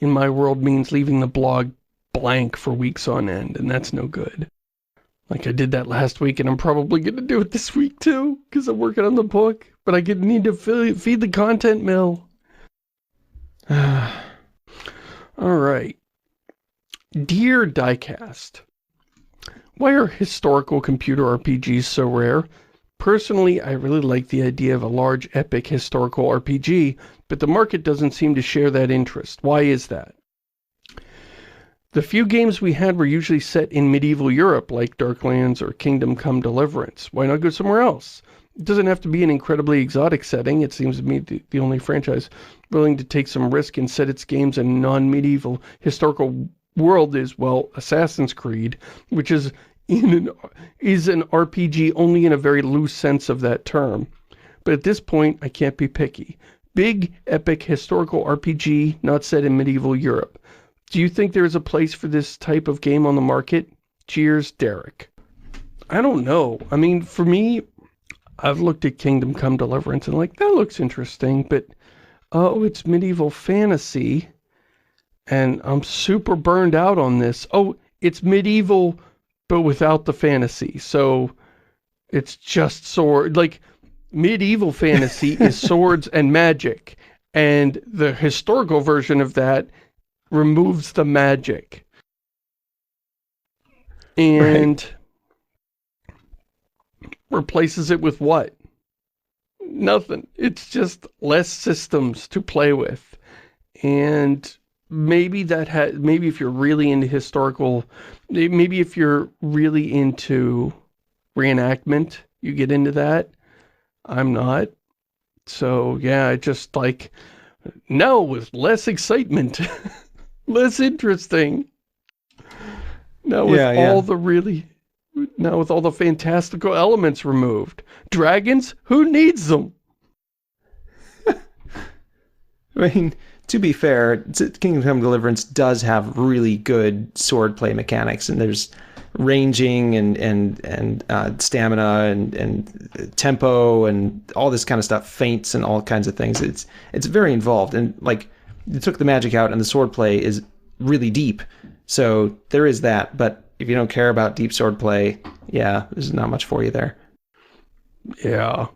world means leaving the blog blank for weeks on end, and that's no good. Like, I did that last week, and I'm probably going to do it this week too, because I'm working on the book, but I need to feed the content mill. Alright. Dear Diecast, why are historical computer RPGs so rare? Personally, I really like the idea of a large, epic historical RPG, but the market doesn't seem to share that interest. Why is that? The few games we had were usually set in medieval Europe, like Darklands or Kingdom Come Deliverance. Why not go somewhere else? It doesn't have to be an incredibly exotic setting. It seems to me the only franchise willing to take some risk and set its games in a non-medieval historical world is, well, Assassin's Creed, which is an RPG only in a very loose sense of that term. But at this point, I can't be picky. Big, epic, historical RPG not set in medieval Europe. Do you think there is a place for this type of game on the market? Cheers, Derek. I don't know. I mean, for me, I've looked at Kingdom Come Deliverance and like, that looks interesting, but oh, it's medieval fantasy, and I'm super burned out on this. Oh, it's medieval, but without the fantasy. So it's just sword. Like, medieval fantasy is swords and magic, and the historical version of that removes the magic. And replaces it with what? Nothing. It's just less systems to play with. And maybe maybe if you're really into historical, maybe if you're really into reenactment, you get into that. I'm not. So yeah, I just like, no, with less excitement, less interesting. Now with all the really, now with all the fantastical elements removed. Dragons? Who needs them? I mean, to be fair, Kingdom Come Deliverance does have really good swordplay mechanics, and there's ranging and stamina and tempo and all this kind of stuff, feints and all kinds of things. It's very involved, and like, you took the magic out, and the swordplay is really deep. So there is that, but if you don't care about deep swordplay, yeah, there's not much for you there. Yeah.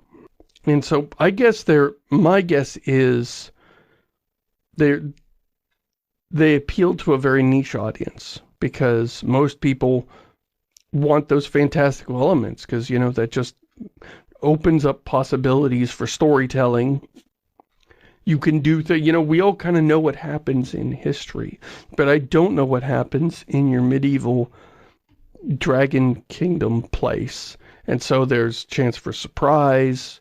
And so I guess my guess is they appeal to a very niche audience, because most people want those fantastical elements, because, you know, that just opens up possibilities for storytelling. You can do you know, we all kind of know what happens in history, but I don't know what happens in your medieval Dragon Kingdom place. And so there's chance for surprise.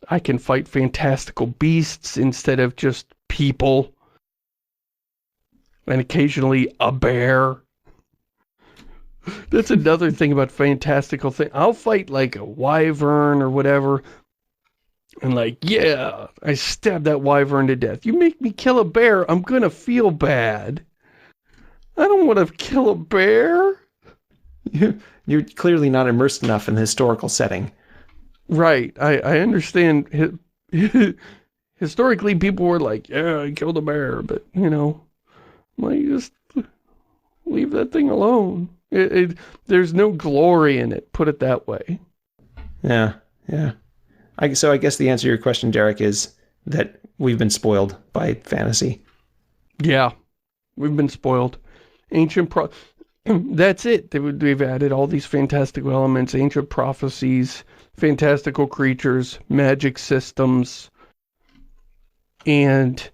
I can fight fantastical beasts instead of just people. And occasionally a bear. That's another thing about fantastical thing. I'll fight like a wyvern or whatever. And like, yeah, I stabbed that wyvern to death. You make me kill a bear, I'm gonna feel bad. I don't want to kill a bear. You're clearly not immersed enough in the historical setting. Right. I understand. Historically, people were like, yeah, I killed a bear. But, you know, like, just leave that thing alone. There's no glory in it, put it that way. Yeah, yeah. So I guess the answer to your question, Derek, is that we've been spoiled by fantasy. Yeah, we've been spoiled. That's it. They've added all these fantastical elements, ancient prophecies, fantastical creatures, magic systems, and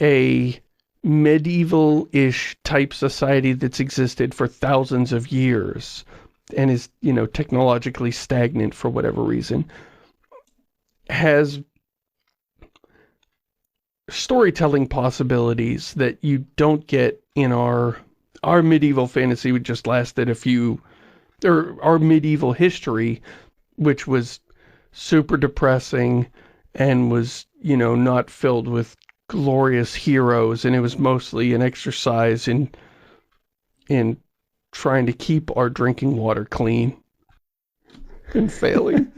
a medieval-ish type society that's existed for thousands of years and is, you know, technologically stagnant for whatever reason, has storytelling possibilities that you don't get in our medieval fantasy, which just lasted our medieval history, which was super depressing and was, you know, not filled with glorious heroes, and it was mostly an exercise in trying to keep our drinking water clean and failing.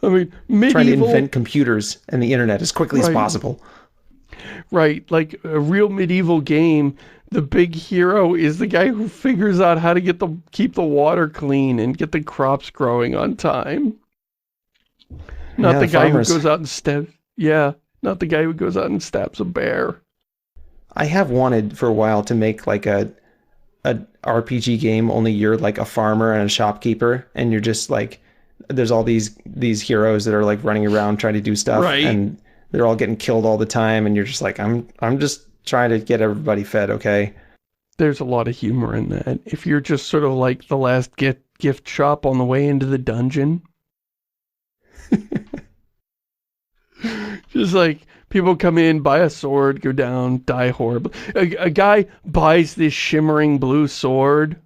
I mean, medieval... Trying to invent computers and the internet as quickly as possible. Right, like a real medieval game, the big hero is the guy who figures out how to keep the water clean and get the crops growing on time. Not the guy who goes out and not the guy who goes out and stabs a bear. I have wanted for a while to make like a RPG game, only you're like a farmer and a shopkeeper, and you're just like, there's all these heroes that are like running around trying to do stuff, and they're all getting killed all the time, and you're just like, I'm just trying to get everybody fed, okay? There's a lot of humor in that. If you're just sort of like the last gift shop on the way into the dungeon. Just like, people come in, buy a sword, go down, die horribly. A guy buys this shimmering blue sword,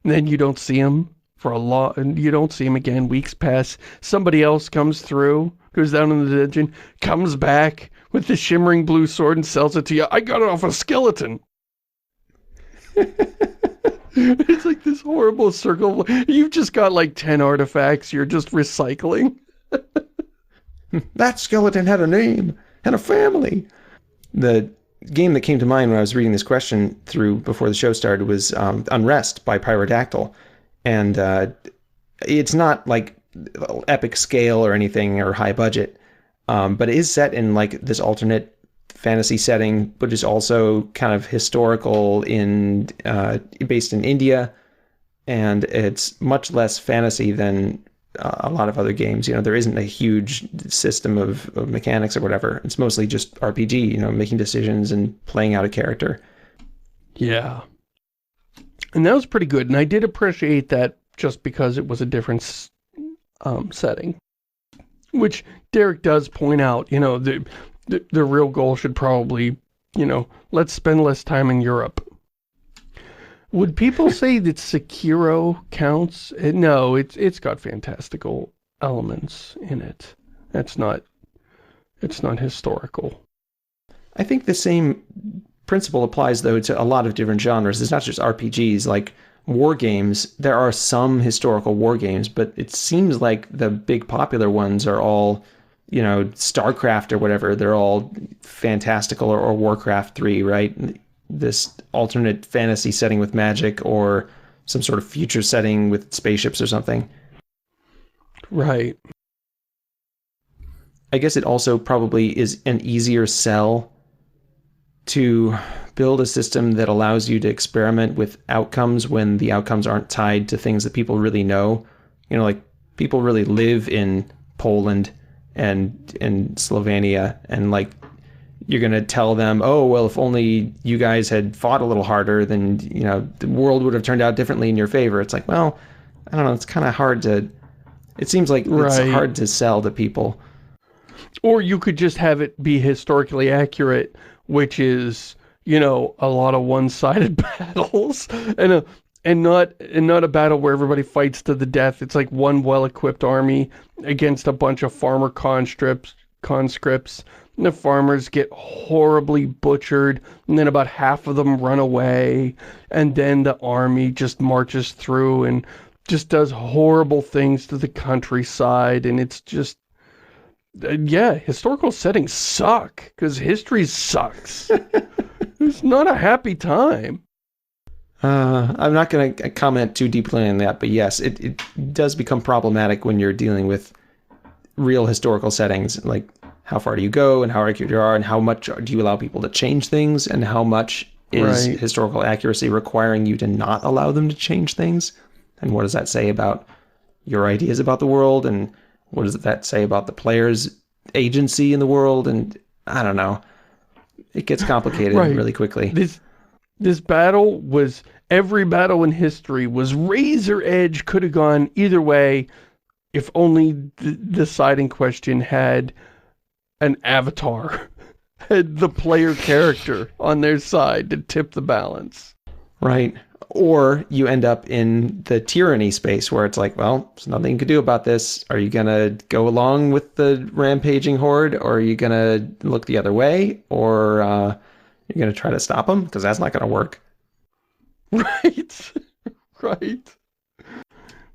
and then you don't see him for and you don't see him again. Weeks pass. Somebody else comes through, goes down in the dungeon, comes back with the shimmering blue sword and sells it to you. I got it off a skeleton. It's like this horrible circle. You've just got like 10 artifacts you're just recycling. That skeleton had a name and a family. The game that came to mind when I was reading this question through before the show started was Unrest by Pyrodactyl. And it's not like epic scale or anything or high budget, but it is set in like this alternate fantasy setting, but is also kind of historical based in India. And it's much less fantasy than a lot of other games. There isn't a huge system of mechanics or whatever. It's mostly just RPG, making decisions and playing out a character. Yeah. And that was pretty good. And I did appreciate that just because it was a different setting. Which Derek does point out, the real goal should probably, let's spend less time in Europe. Would people say that Sekiro counts? No, it's got fantastical elements in it. It's not historical. I think the same principle applies, though, to a lot of different genres. It's not just RPGs. Like war games, there are some historical war games, but it seems like the big popular ones are all, StarCraft or whatever. They're all fantastical or Warcraft 3, right? This alternate fantasy setting with magic or some sort of future setting with spaceships or something. Right. I guess it also probably is an easier sell to build a system that allows you to experiment with outcomes when the outcomes aren't tied to things that people really know. Like people really live in Poland and in Slovenia, and like you're going to tell them, oh, well, if only you guys had fought a little harder, then, the world would have turned out differently in your favor. It's like, well, I don't know. It's kind of hard to, it seems like it's hard to sell to people. Or you could just have it be historically accurate, which is, a lot of one-sided battles and not a battle where everybody fights to the death. It's like one well-equipped army against a bunch of farmer conscripts. And the farmers get horribly butchered, and then about half of them run away, and then the army just marches through and just does horrible things to the countryside, and it's just... yeah, historical settings suck, because history sucks. It's not a happy time. I'm not going to comment too deeply on that, but yes, it does become problematic when you're dealing with real historical settings, like how far do you go and how accurate you are and how much do you allow people to change things and how much is historical accuracy requiring you to not allow them to change things, and what does that say about your ideas about the world, and what does that say about the player's agency in the world? And I don't know, it gets complicated really quickly. This battle was, every battle in history was razor edge, could have gone either way if only the deciding question had an avatar, had the player character on their side to tip the balance. Right. Or you end up in the tyranny space where it's like, well, there's nothing you can do about this. Are you going to go along with the rampaging horde, or are you going to look the other way, or you're going to try to stop them? Because that's not going to work. Right. Right.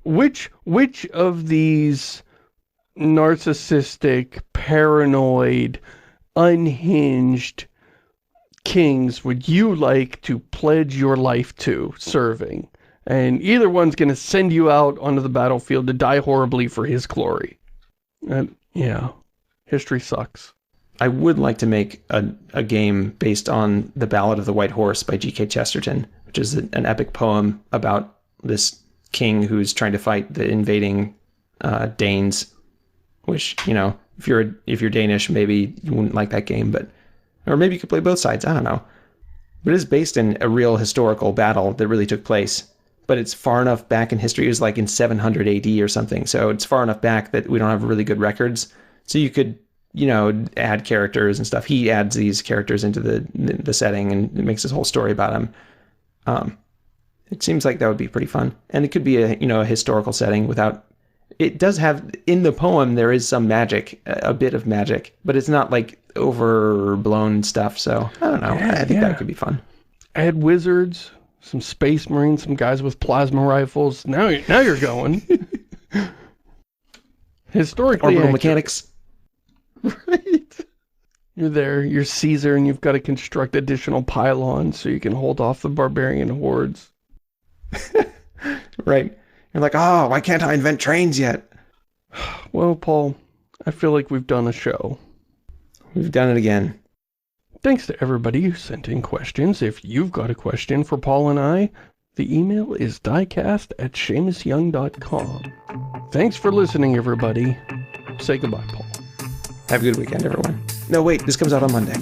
Which of these narcissistic, paranoid, unhinged kings would you like to pledge your life to serving? And either one's going to send you out onto the battlefield to die horribly for his glory. And yeah, history sucks. I would like to make a game based on The Ballad of the White Horse by G.K. Chesterton, which is an epic poem about this king who's trying to fight the invading Danes. Which, if you're Danish, maybe you wouldn't like that game, or maybe you could play both sides. I don't know. But it is based in a real historical battle that really took place. But it's far enough back in history. It was like in 700 AD or something. So it's far enough back that we don't have really good records. So you could, add characters and stuff. He adds these characters into the setting, and it makes this whole story about him. It seems like that would be pretty fun. And it could be a historical setting without... It does have, in the poem, there is some magic, a bit of magic, but it's not like overblown stuff. So I don't know. I think that could be fun. Add wizards, some space marines, some guys with plasma rifles. Now you're going. Historically orbital mechanics. Right? You're there, you're Caesar, and you've got to construct additional pylons so you can hold off the barbarian hordes. Right. You're like, oh, why can't I invent trains yet? Well, Paul, I feel like we've done a show. We've done it again. Thanks to everybody who sent in questions. If you've got a question for Paul and I, the email is diecast@ShamusYoung.com. Thanks for listening, everybody. Say goodbye, Paul. Have a good weekend, everyone. No, wait, this comes out on Monday.